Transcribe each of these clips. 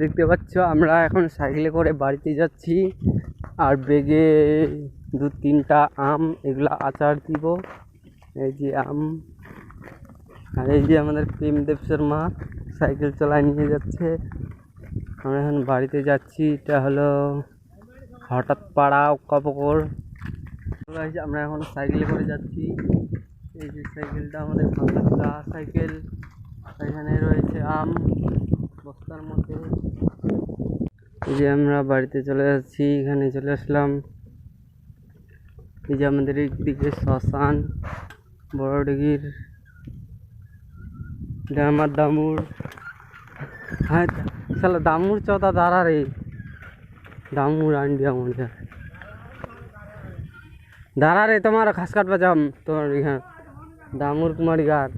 দেখতে পাচ্ছ আমরা এখন সাইকেলে করে বাড়িতে যাচ্ছি, আর বেগে 2-3টা আম, এগুলা আচার দিব। এই যে আম, আর এই যে আমাদের প্রেমদেব শর্মা সাইকেল চালায় নিয়ে যাচ্ছে। আমরা এখন বাড়িতে যাচ্ছি। এটা হলো হঠাৎ পাড়া অক্কাপুকুর। আমরা এখন সাইকেলে করে যাচ্ছি। এই যে সাইকেলটা আমাদের ভাঙা সাইকেল, এখানে রয়েছে আম বস্তার মধ্যে। এই যে আমরা বাড়িতে চলে যাচ্ছি, এখানে চলে আসলাম। এই যে আমাদের একদিকে শ্মশান বড়ডিঘির, এটা আমার দামুর। হ্যাঁ চলো দামুর চৌদা দাঁড়া রে, দামুর আন্ডিয়া মজা দাঁড়া রে, তোমার ঘাস কাটবা যাম তোমার এখানে দামুর কুমারী গার।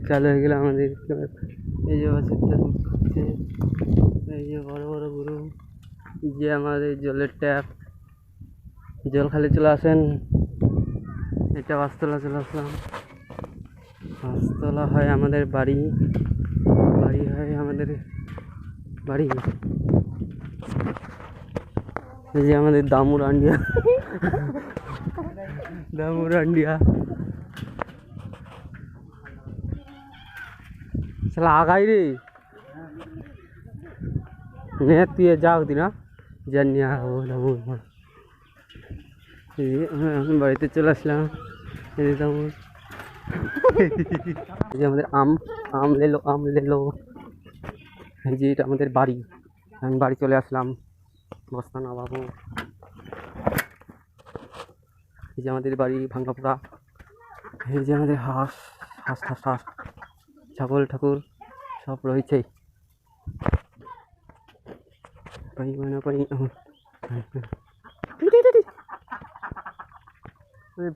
চালু হয়ে গেলে আমাদের এই যে বাচ্চাটা ঢুকছে, এই যে বড় বড় গরু, যে আমাদের জলের ট্যাপ, জল খালি চলে আসেন। এটা বাসতলা চলে আসলাম। বাসতলা হয় আমাদের বাড়ি, বাড়ি হয় আমাদের বাড়ি। এই যে আমাদের দামুর আন্ডিয়া, দামুর আন্ডিয়া শালা আগাই রে নে, তুই যাও দিনা জানিয়া দামুর। এখন বাড়িতে চলে আসলাম। এই যে দামুর, এই যে আমাদের আম, আম লেলো, আম লেলো। এই যে এটা আমাদের বাড়ি, আমি বাড়ি চলে আসলাম, বস্তা নামাবো। এই যে আমাদের বাড়ি ভাঙ্গাপুরা। এই যে আমাদের হাঁস, হাঁস হাঁস হাঁস, ছাগল ঠাকুর সব রয়েছে।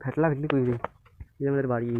ভেটলা ভেটলি করি রে। এই যে আমাদের বাড়ি।